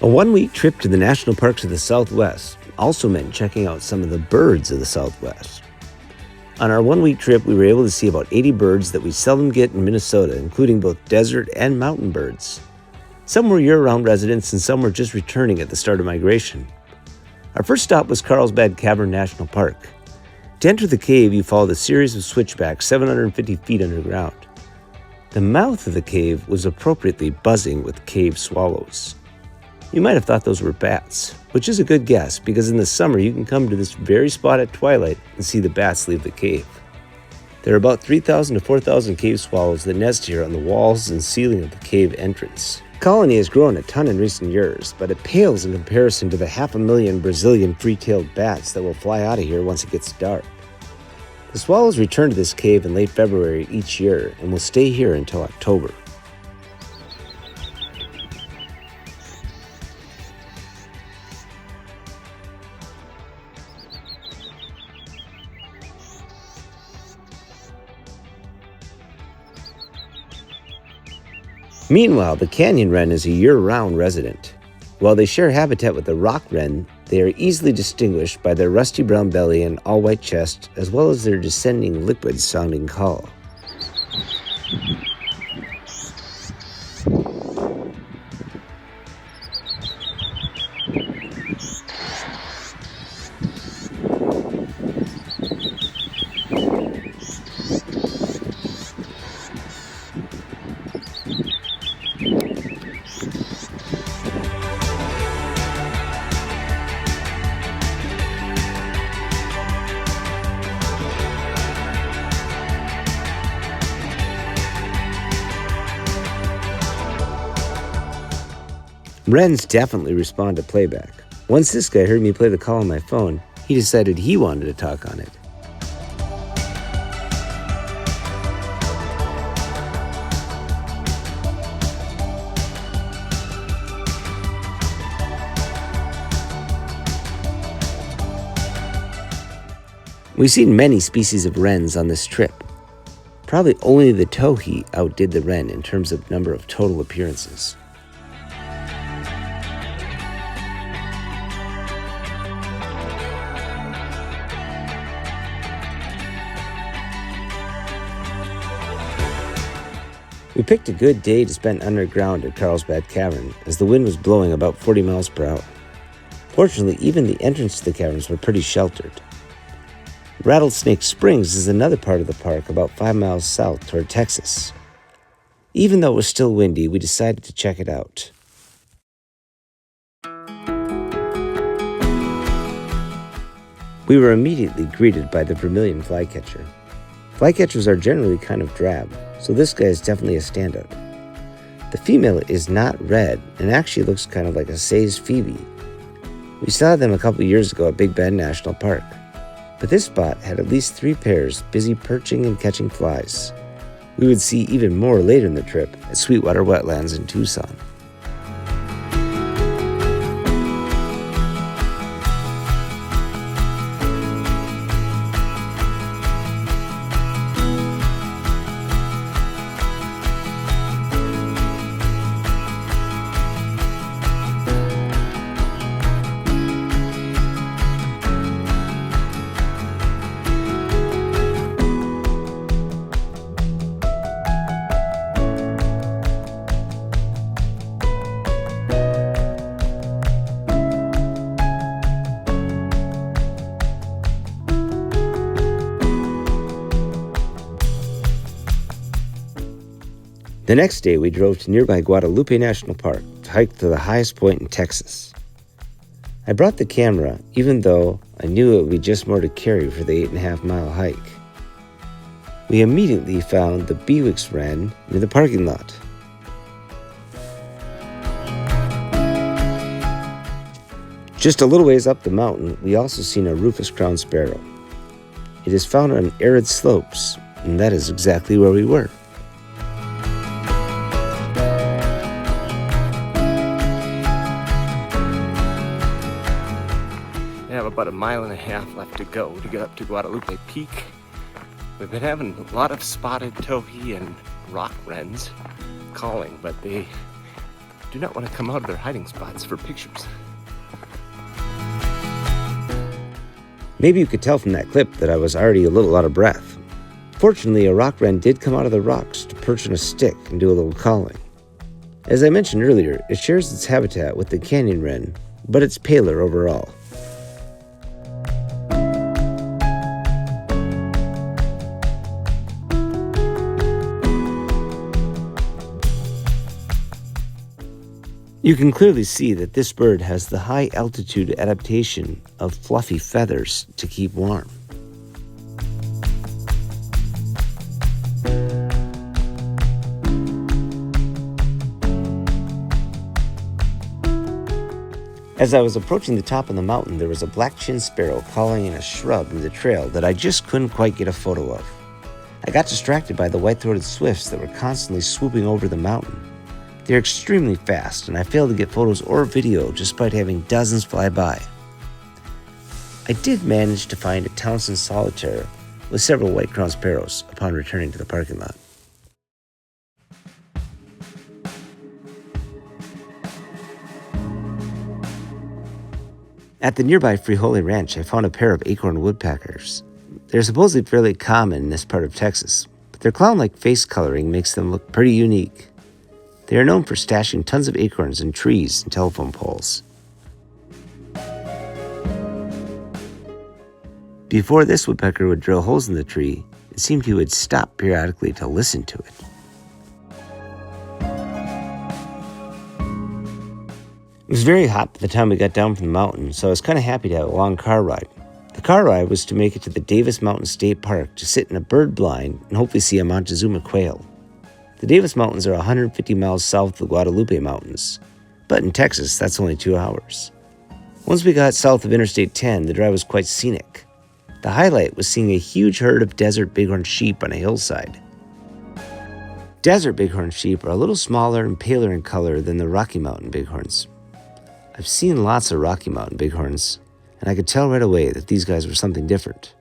A one-week trip to the national parks of the Southwest also meant checking out some of the birds of the Southwest. On our one-week trip, we were able to see about 80 birds that we seldom get in Minnesota, including both desert and mountain birds. Some were year-round residents and some were just returning at the start of migration. Our first stop was Carlsbad Cavern National Park. To enter the cave, you followed a series of switchbacks 750 feet underground. The mouth of the cave was appropriately buzzing with cave swallows. You might have thought those were bats, which is a good guess because in the summer you can come to this very spot at twilight and see the bats leave the cave. There are about 3,000 to 4,000 cave swallows that nest here on the walls and ceiling of the cave entrance. The colony has grown a ton in recent years, but it pales in comparison to the 500,000 Brazilian free-tailed bats that will fly out of here once it gets dark. The swallows return to this cave in late February each year and will stay here until October. Meanwhile, the canyon wren is a year-round resident. While they share habitat with the rock wren, they are easily distinguished by their rusty brown belly and all-white chest, as well as their descending liquid-sounding call. Wrens definitely respond to playback. Once this guy heard me play the call on my phone, he decided he wanted to talk on it. We've seen many species of wrens on this trip. Probably only the towhee outdid the wren in terms of number of total appearances. We picked a good day to spend underground at Carlsbad Cavern, as the wind was blowing about 40 miles per hour. Fortunately, even the entrance to the caverns were pretty sheltered. Rattlesnake Springs is another part of the park about 5 miles south toward Texas. Even though it was still windy, we decided to check it out. We were immediately greeted by the vermilion flycatcher. Flycatchers are generally kind of drab, so this guy is definitely a standout. The female is not red and actually looks kind of like a Say's phoebe. We saw them a couple years ago at Big Bend National Park, but this spot had at least 3 pairs busy perching and catching flies. We would see even more later in the trip at Sweetwater Wetlands in Tucson. The next day, we drove to nearby Guadalupe National Park to hike to the highest point in Texas. I brought the camera, even though I knew it would be just more to carry for the 8.5-mile hike. We immediately found the Bewick's wren near the parking lot. Just a little ways up the mountain, we also seen a rufous crowned sparrow. It is found on arid slopes, and that is exactly where we were. We have about 1.5 miles left to go to get up to Guadalupe Peak. We've been having a lot of spotted towhee and rock wrens calling, but they do not want to come out of their hiding spots for pictures. Maybe you could tell from that clip that I was already a little out of breath. Fortunately, a rock wren did come out of the rocks to perch on a stick and do a little calling. As I mentioned earlier, it shares its habitat with the canyon wren, but it's paler overall. You can clearly see that this bird has the high altitude adaptation of fluffy feathers to keep warm. As I was approaching the top of the mountain, there was a black-chinned sparrow calling in a shrub near the trail that I just couldn't quite get a photo of. I got distracted by the white-throated swifts that were constantly swooping over the mountain. They're extremely fast, and I failed to get photos or video despite having dozens fly by. I did manage to find a Townsend solitaire with several white-crowned sparrows upon returning to the parking lot. At the nearby Frijole Ranch, I found a pair of acorn woodpeckers. They're supposedly fairly common in this part of Texas, but their clown-like face coloring makes them look pretty unique. They are known for stashing tons of acorns in trees and telephone poles. Before this woodpecker would drill holes in the tree, it seemed he would stop periodically to listen to it. It was very hot by the time we got down from the mountain, so I was kind of happy to have a long car ride. The car ride was to make it to the Davis Mountain State Park to sit in a bird blind and hopefully see a Montezuma quail. The Davis Mountains are 150 miles south of the Guadalupe Mountains, but in Texas, that's only 2 hours. Once we got south of Interstate 10, the drive was quite scenic. The highlight was seeing a huge herd of desert bighorn sheep on a hillside. Desert bighorn sheep are a little smaller and paler in color than the Rocky Mountain bighorns. I've seen lots of Rocky Mountain bighorns, and I could tell right away that these guys were something different.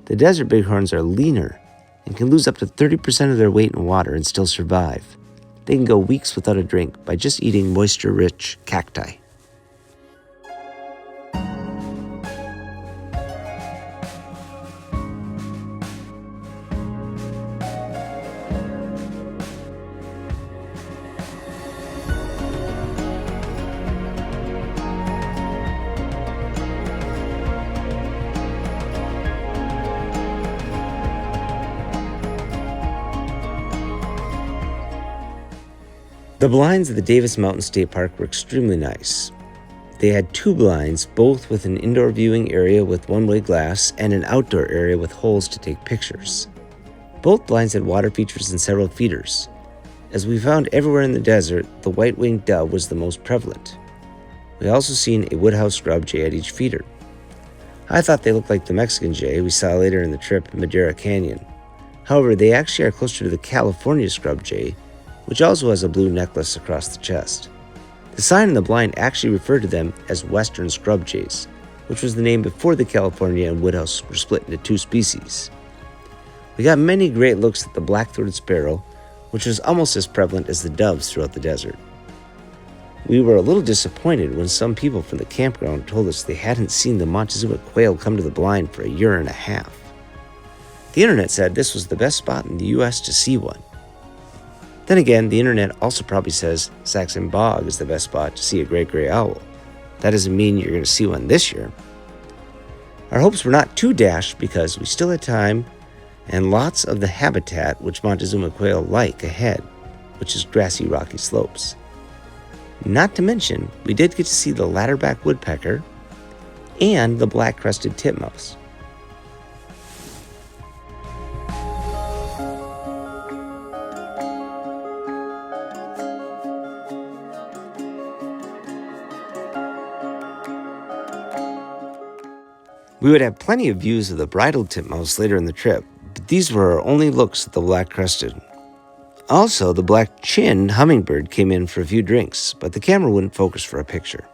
The desert bighorns are leaner and can lose up to 30% of their weight in water and still survive. They can go weeks without a drink by just eating moisture-rich cacti. The blinds at the Davis Mountain State Park were extremely nice. They had 2 blinds, both with an indoor viewing area with one-way glass and an outdoor area with holes to take pictures. Both blinds had water features and several feeders. As we found everywhere in the desert, the white-winged dove was the most prevalent. We also seen a woodhouse scrub jay at each feeder. I thought they looked like the Mexican jay we saw later in the trip in Madera Canyon. However, they actually are closer to the California scrub jay, which also has a blue necklace across the chest. The sign in the blind actually referred to them as Western scrub jays, which was the name before the California and woodhouse were split into 2 species. We got many great looks at the black-throated sparrow, which was almost as prevalent as the doves throughout the desert. We were a little disappointed when some people from the campground told us they hadn't seen the Montezuma quail come to the blind for a year and a half. The internet said this was the best spot in the U.S. to see one. Then again, the internet also probably says Saxon Bog is the best spot to see a great gray owl. That doesn't mean you're going to see one this year. Our hopes were not too dashed because we still had time and lots of the habitat which Montezuma quail like ahead, which is grassy, rocky slopes. Not to mention, we did get to see the ladderback woodpecker and the black-crested titmouse. We would have plenty of views of the bridled titmouse later in the trip, but these were our only looks at the black-crested. Also, the black-chinned hummingbird came in for a few drinks, but the camera wouldn't focus for a picture.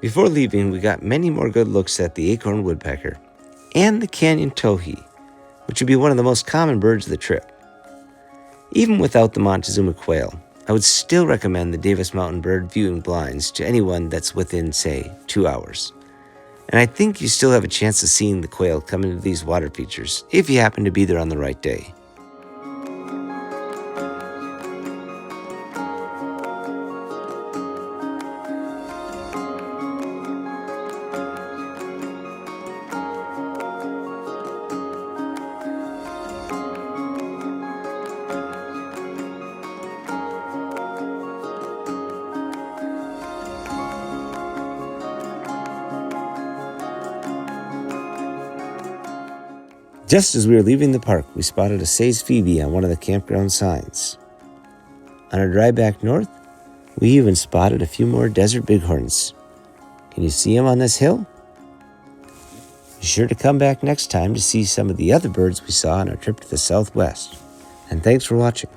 Before leaving, we got many more good looks at the acorn woodpecker and the canyon towhee, which would be one of the most common birds of the trip. Even without the Montezuma quail, I would still recommend the Davis Mountain bird viewing blinds to anyone that's within, say, 2 hours. And I think you still have a chance of seeing the quail come into these water features if you happen to be there on the right day. Just as we were leaving the park, we spotted a Say's Phoebe on one of the campground signs. On our drive back north, we even spotted a few more desert bighorns. Can you see them on this hill? Be sure to come back next time to see some of the other birds we saw on our trip to the Southwest. And thanks for watching.